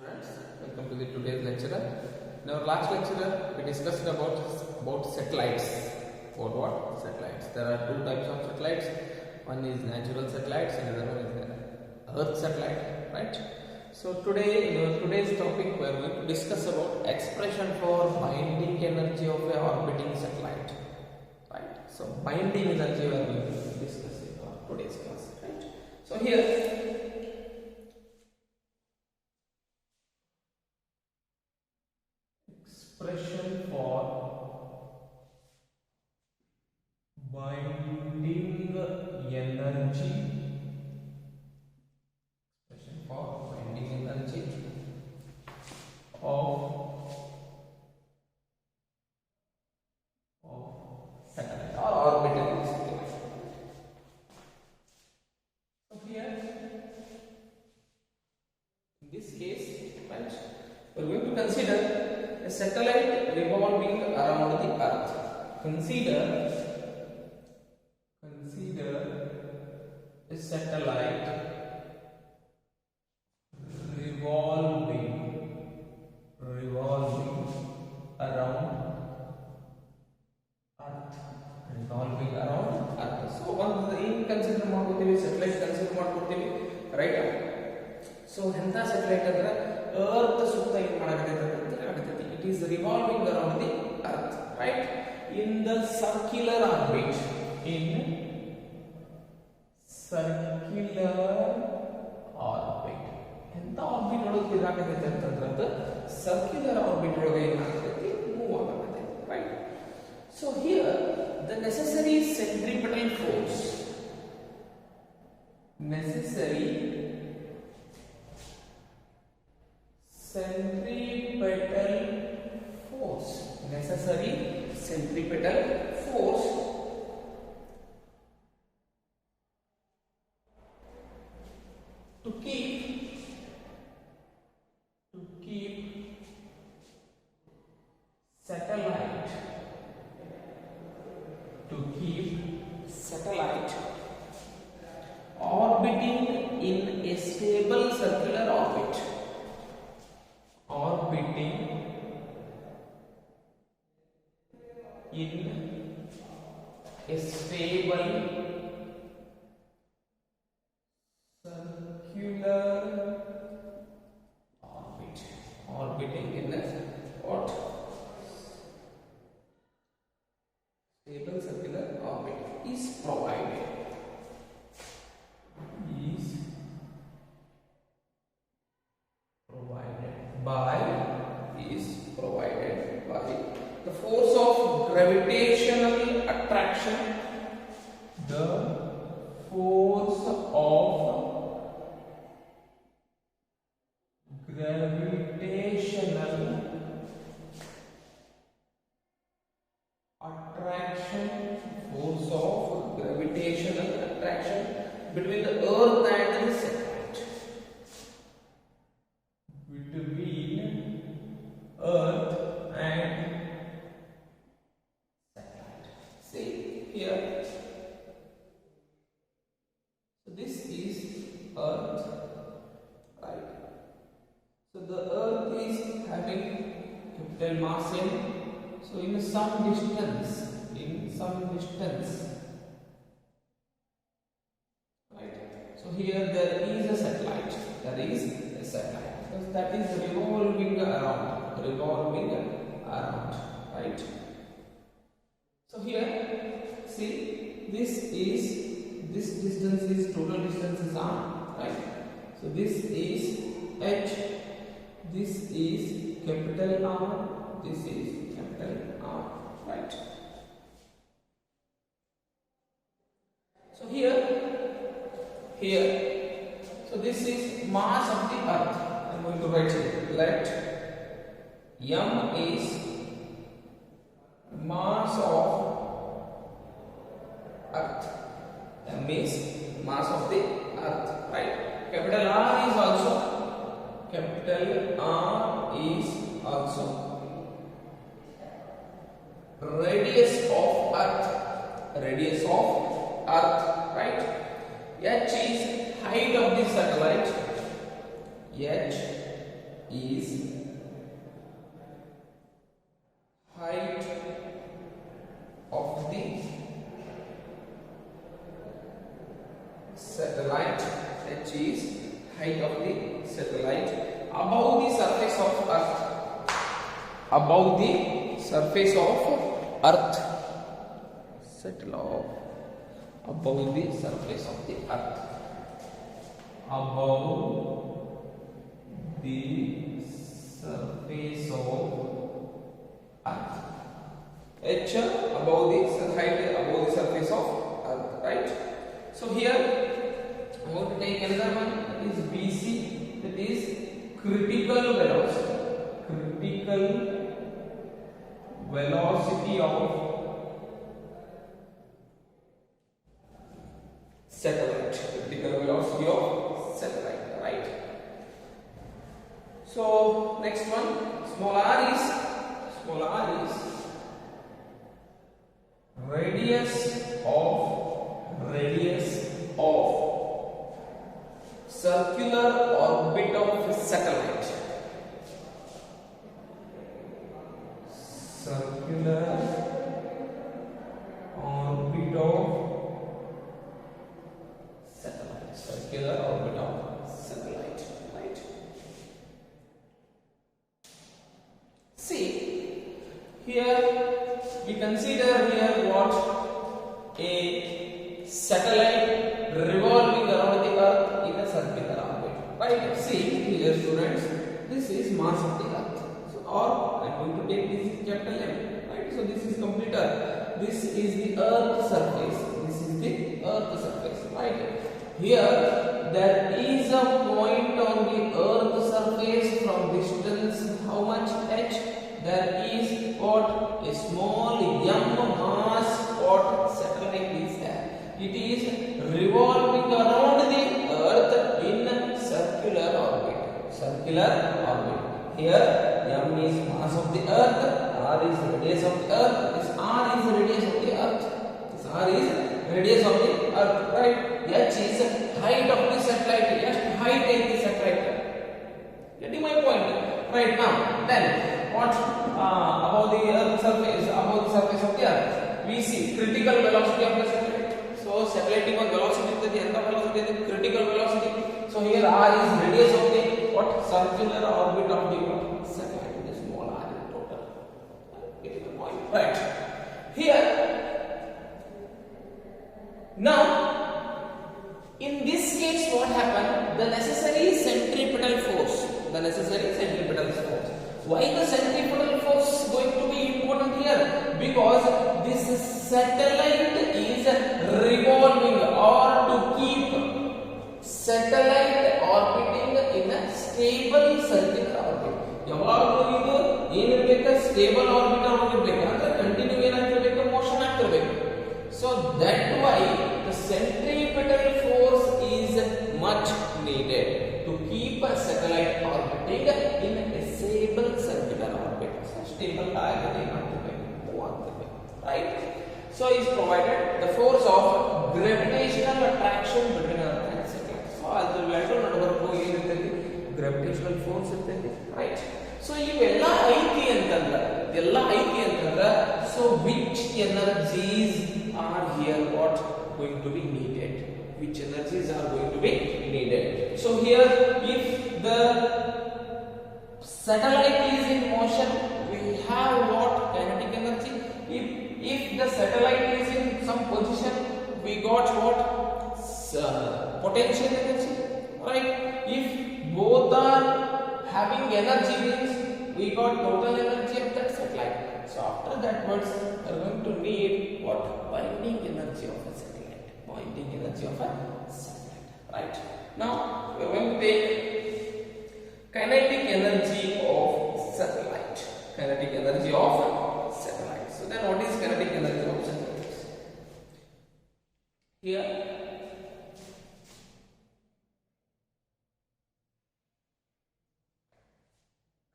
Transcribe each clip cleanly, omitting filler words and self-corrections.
Friends, welcome to the today's lecture. In our last lecture, we discussed about satellites. About what? Satellites. There are two types of satellites. One is natural satellites, and the other one is Earth satellite. Right. So today, in today's topic, we are going to discuss about expression for binding energy of a orbiting satellite. Right. So binding energy we are going to discuss in our today's class. Right. So here. Expression for binding energy. Expression for binding energy of satellite or orbital satellite. So here, in this case, right, we are going to consider a satellite revolving around the Earth. Consider a satellite revolving around Earth. Revolving around Earth. So once in consider satellite consider right. So henta satellite andre Earth sutta ಏನು ಮಾಡಕತ್ತೈತೆ. It is revolving around the Earth, right? In the circular orbit. In circular orbit. ಎಂತ orbit ಒಳಗೆ ಇರಾಕತ್ತೈತೆ ಅಂತಂದ್ರೆ circular orbit ಒಳಗೆ ಏನಾಗತೈತಿ move ಆಗತೈತಿ, right? So here the necessary centripetal force to keep satellite orbiting in a stable circular orbit. Orbiting in a stable circular orbit. Orbiting in a what? Stable circular orbit is provided. Provided by the force of gravitational attraction. The force of gravitational attraction. Force of gravitational attraction between the Earth and the satellite. Between Earth and satellite. See here. So this is Earth, right? So the Earth is having capital mass m. So in some distance, right? So here there is a satellite. Because that is revolving around, right? So here, see, this distance is total distance is r, right? So this is h, this is capital R, this is capital R, right? So here, so this is mass of the Earth. I am going to write here. Let m is mass of Earth. M is mass of the Earth, right? Capital R is also radius of Earth, right? H is height of the satellite. H is height of the satellite. H is height of the satellite above the surface of Earth. Above the surface of Earth. Settle above the surface of the Earth. Above the surface of Earth. H above the height above the surface of Earth, right? So here I want to take another one, that is Bc, that is critical velocity. Critical velocity of satellite. Critical velocity of satellite, right? So next one, small r is radius of circular orbit of satellite. Circular orbit of satellite. Circular orbit of satellite, right? See, here we consider here what? A satellite revolving around the Earth in a circular orbit, right? See here, students, this is mass of the Earth. So, or I am going to take this capital M, right? So this is complete Earth. This is the Earth surface. This is the Earth surface, right? Here there is a point on the Earth surface from distance how much h? There is what? A small m mass what satellite is there. It is revolving around the Earth in circular orbit. Circular orbit. Here m is mass of the Earth, r is radius of the Earth. This r is radius of the Earth. This r is radius of the Earth, right? H is height of the satellite. Just height of the satellite. Getting my point? Right now, then what above the Earth surface? Above the surface of the Earth, we see critical velocity of the satellite. So satellite velocity is the end of velocity, the critical velocity. So here r is radius of the what? Circular orbit of the what? Satellite. It is small r in total. Getting the point? Right. Here. Now, in this case, what happened? The necessary centripetal force. The necessary centripetal force. Why the centripetal force is going to be important here? Because this satellite is revolving, or to keep satellite orbiting in a stable circular orbit. ಯಾವಾಗಲೂ ಇದು ಏನಿರಬೇಕು? Stable orbit ಆಗಿರಬೇಕು, ಅಂದ್ರೆ continue ಏನಾಗಿರಬೇಕು? Motion ಆಗ್ತಿರಬೇಕು. So that why the centripetal force is much needed to keep a satellite orbiting in a stable circular orbit. So stable right? So is provided the force of gravitational attraction between Earth and satellite. So ಅದು ಎರಡು ನಡುವರೆಗೂ ಏನಿರ್ತೈತಿ? Gravitational force ಇರ್ತೈತಿ, right? So ಇವೆಲ್ಲ ಐತಿ ಅಂತಂದ್ರೆ so which energies are here what going to be needed? Which energies are going to be needed? So here, if the satellite is in motion, we have what? Kinetic energy. If the satellite is in some position, we got what? Potential energy, right? If both are having energy, means we got total energy of that satellite. So after that, what we are going to need what? Binding energy of a satellite. Binding energy of a satellite, right? Now we are going to take kinetic energy of satellite. Kinetic energy of satellite. So then, what is kinetic energy of satellite? Here,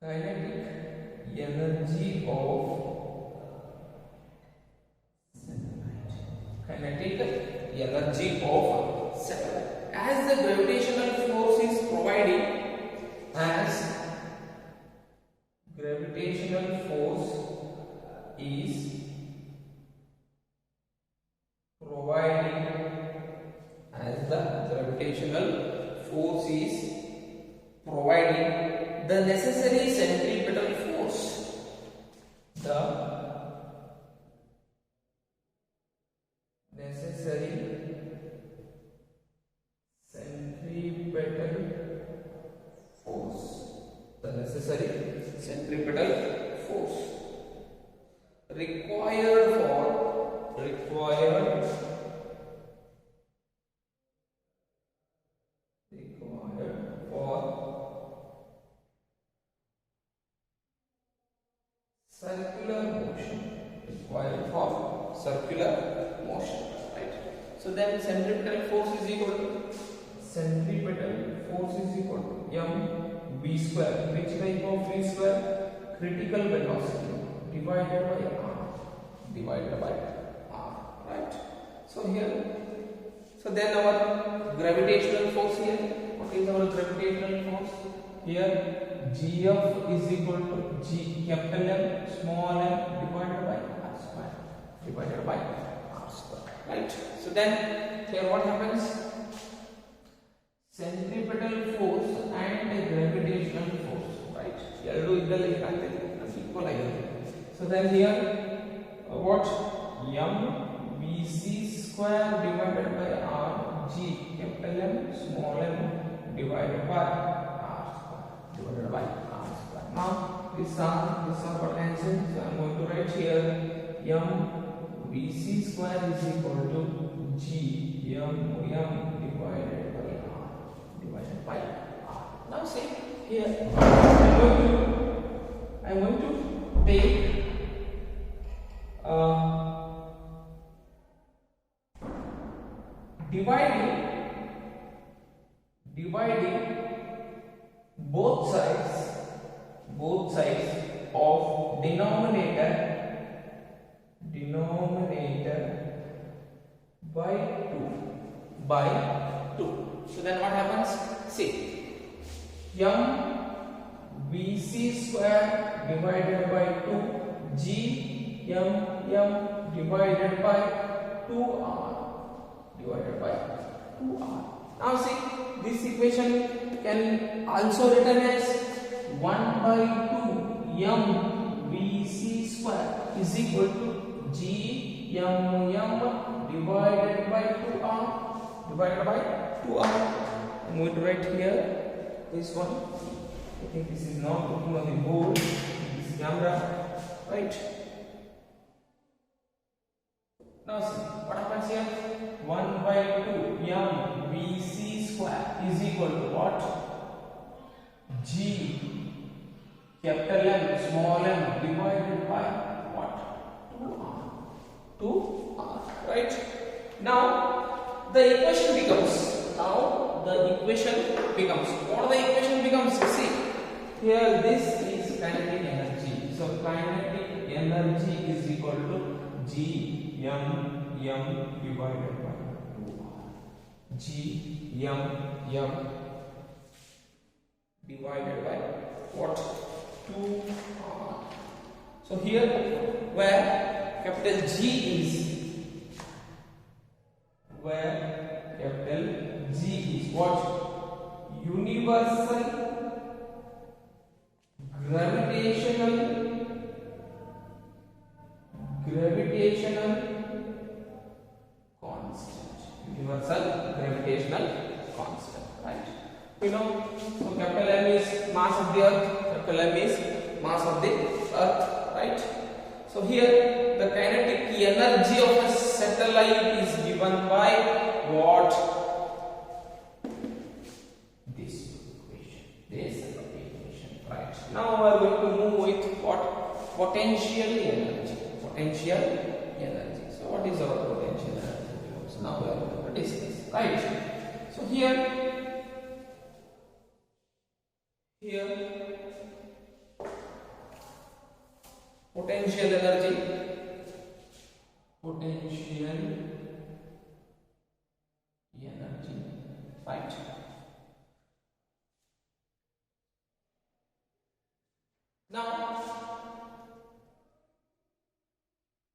kinetic energy of satellite. Kinetic energy of satellite. As the gravitational force is providing, as gravitational force is providing the necessary centripetal force. The necessary centripetal force. The necessary centripetal force required for circular motion. Required for circular motion. Right. So then centripetal force is equal to m v square. Which type of v square? Critical velocity divided by r. Right. So here, so then our gravitational force here. What is our gravitational force? Here Gf is equal to G capital M small m divided by r square. Right. So then here what happens? Centripetal force and gravitational force. Right. Equal. So then here what? M Vc square divided by r G capital M small m divided by r square. Now these are potential. So I am going to write here m Vc square is equal to G m divided by r. Now see here I am going to take dividing both sides of denominator by 2. So then what happens? See, m Vc square divided by 2 G m divided by 2r. Now see, this equation can also written as 1 by 2 m Vc square is equal to G m divided by 2r. I'm going to write here this one. I think this is not looking on the board. This camera, right? Now see what happens here. 1 by 2 m Vc square is equal to what? G capital M small m divided by what? 2r. Right? Now the equation becomes. What the equation becomes? See, here this is kinetic energy. So kinetic energy is equal to G m divided by 2r. G m divided by what? 2r. So here where capital G is what? Universal gravitational constant. Right? You know, so capital M is mass of the earth. Right? So here the kinetic energy of a satellite is given by what? This equation. Right? Now we are going to move with what? Potential energy. So what is our potential energy? So now we are going to discuss. Right? So here potential energy, right? Now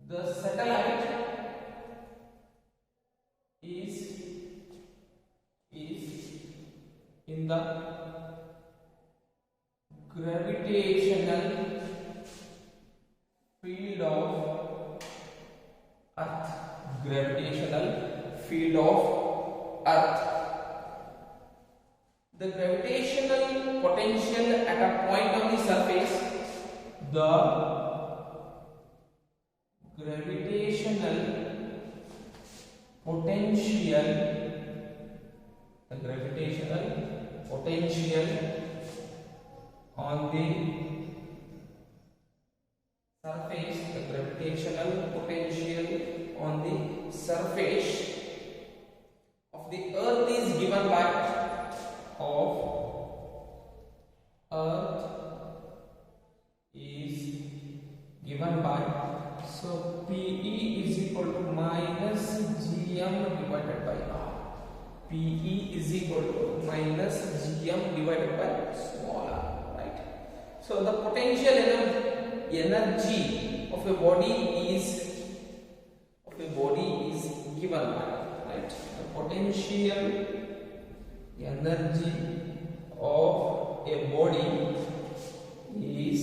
the satellite is the gravitational field of Earth. Gravitational field of Earth. The gravitational potential at a point on the surface. The gravitational potential. The gravitational potential on the surface. The gravitational potential on the surface of the Earth is given by so PE is equal to minus GM divided by R. PE is equal to minus GM divided by small r, right? So the potential energy of a body is given by, right? The potential energy of a body is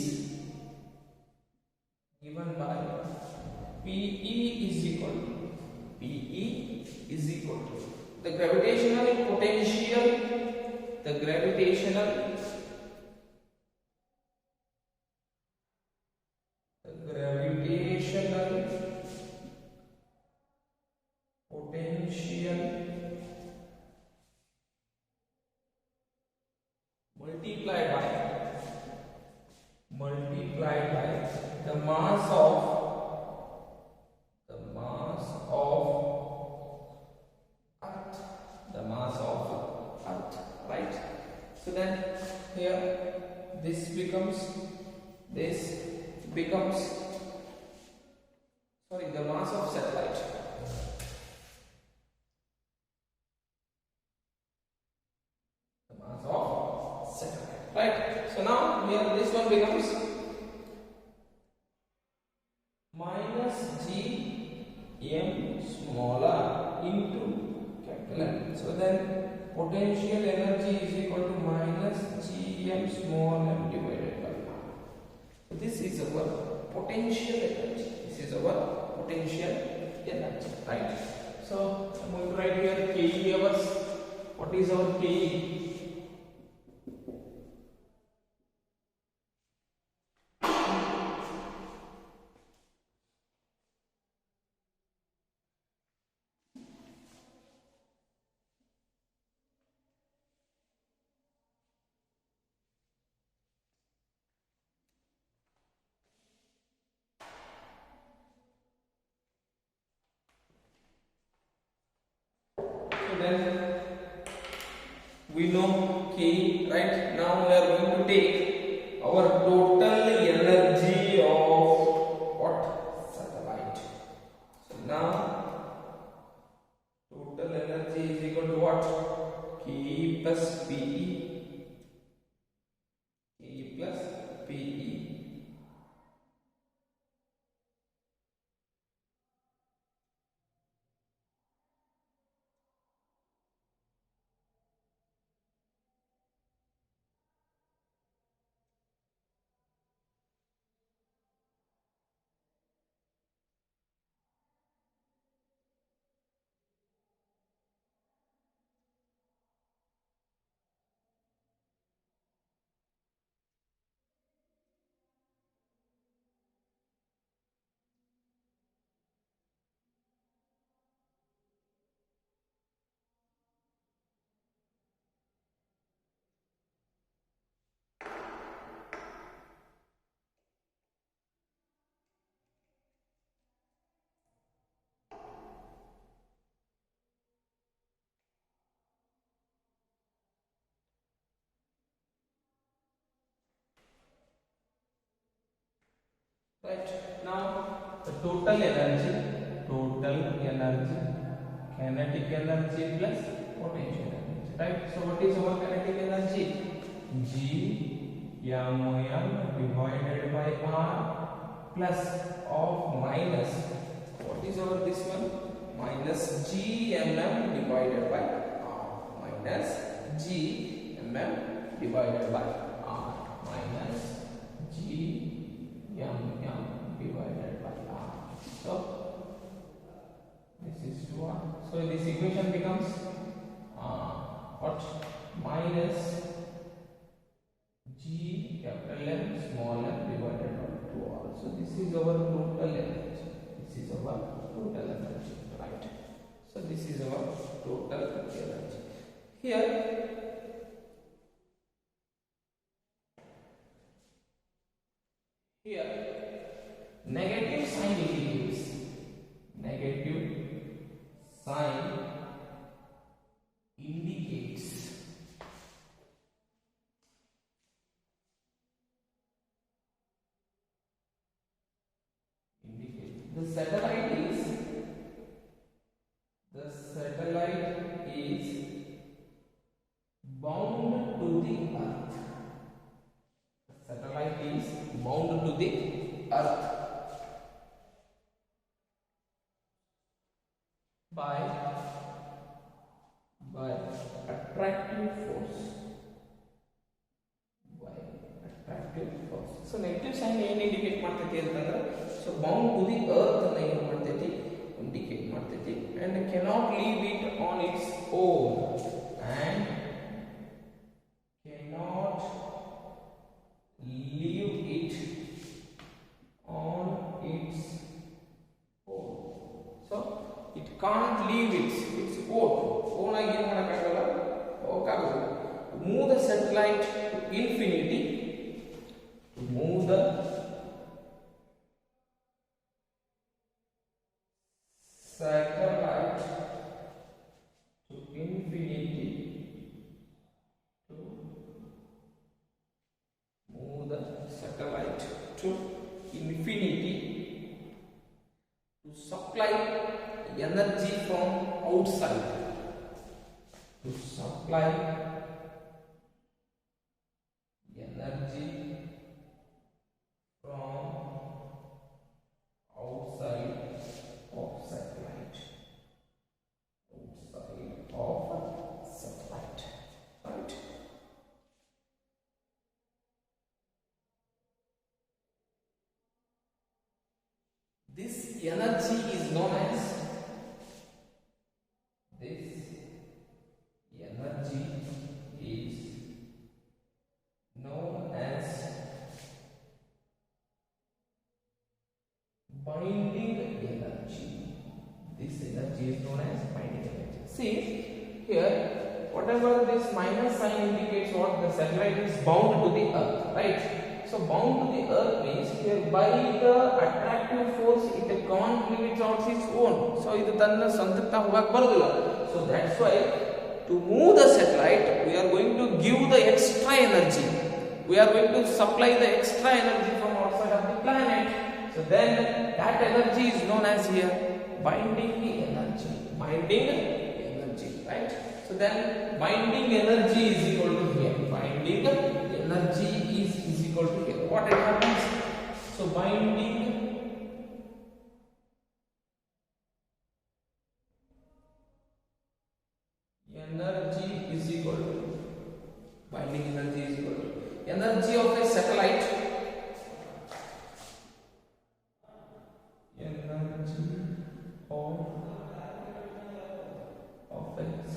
given by PE is equal to the gravitational potential potential multiplied by the mass of Earth, right? So then here this becomes the mass of satellite. The mass of satellite, right? So now here this one becomes minus Gm small r into capital M. So then potential energy is equal to minus Gm small m divided by r. So this is our potential energy. Right? So I'm going to write here KE hours. What is our KE? Then we know K, right? Now we are going to take our total energy of what? Satellite. So now total energy is equal to what? K plus PE. Right, now the total energy, kinetic energy plus potential energy, right? So what is our kinetic energy? G m divided by R plus of minus, what is our this one? Minus G m divided by R, minus G m mm divided by r minus Gmm divided by r. So this is 2r. So this equation becomes what? Minus G capital M small m divided by 2r. So this is our total energy. This is our total energy, right? So this is our total energy. Here negative sign indicates the satellite is bound to the earth. The satellite is bound to the earth by attractive force. So negative sign ಏನು indicate ಮಾಡ್ತೈತಿ ಅಂತಂದ್ರೆ so bound to the earth ಅನ್ನು ಏನು ಮಾಡ್ತೈತಿ indicate ಮಾಡ್ತೈತಿ and cannot leave it on its own and cannot leave it on its own. So it can't leave its own ಆಗಿ ಏನು ಮಾಡಕ್ಕಾಗಲ್ಲ, ಹೋಗಕ್ಕಾಗಲ್ಲ. Move the satellite to infinity. Move the satellite to infinity. To move the satellite to infinity to supply energy from outside. To supply energy from outside of satellite. Right? This energy is known as binding energy. This energy is known as binding energy. See here, whatever this minus sign indicates what the satellite is bound to the earth, right? So bound to the earth means here by the attractive force it can't leave it on its own. So ಇದು ತನ್ನ ಸ್ವಂತಕ್ಕೆ ಹೋಗಕ್ಕೆ ಬರೋದಿಲ್ಲ. So that's why to move the satellite we are going to give the extra energy. We are going to supply the extra energy from outside of the planet. So then that energy is known as here binding energy. Right? So then binding energy is equal to here. Binding energy is equal to here. What it happens? So binding energy is equal to energy of a satellite.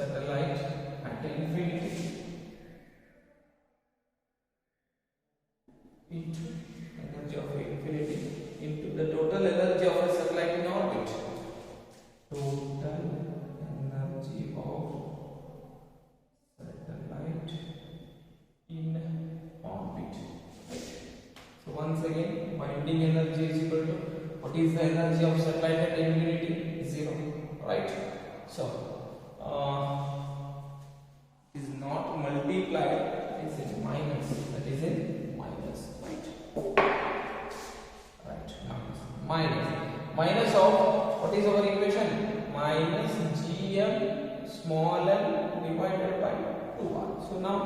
Satellite at infinity into energy of infinity into the total energy of a satellite in orbit. Total energy of satellite in orbit. Right. So once again, binding energy is equal to what is the energy of satellite at infinity? 0. Right. So is not multiplied, is in minus. That is in minus, right? Minus of what is our equation? Minus Gm small m divided by 2r. So now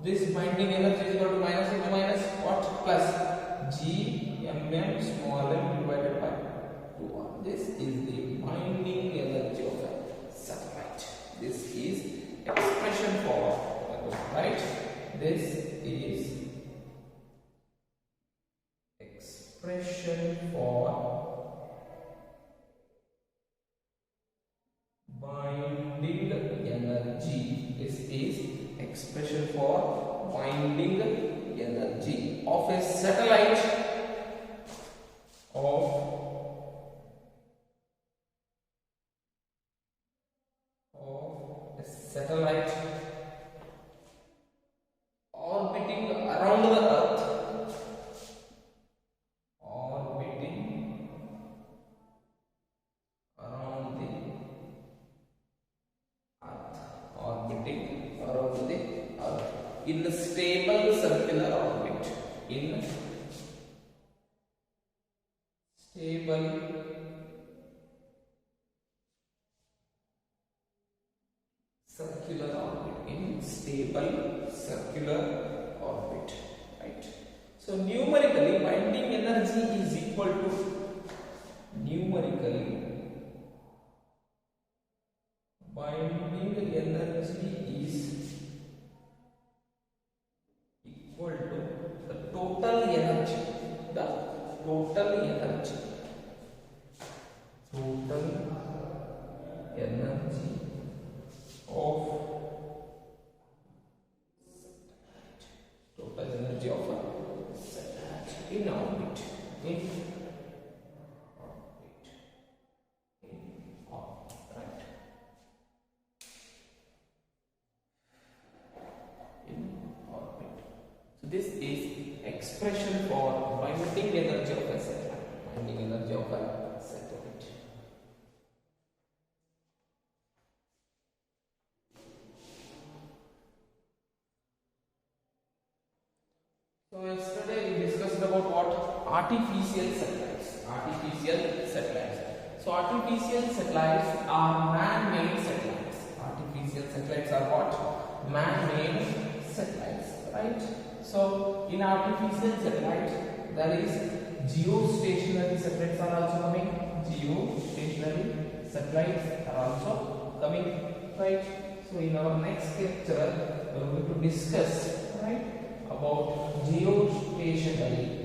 this binding energy is equal to minus into minus what? Plus Gmm small m divided by 2r. This is the binding energy of a satellite. This is expression for expression for binding energy of a satellite orbiting around the earth, orbiting around the earth in a stable circular orbit, in stable circular orbit, right? So numerically binding energy is equal to the total energy of a satellite in orbit. Right. In orbit. So this is expression for binding energy of a satellite. So yesterday we discussed about what? Artificial satellites. So artificial satellites are man-made satellites. Right? So in artificial satellites there is geostationary satellites are also coming. Right? So in our next lecture we are going to discuss, right, about geostationary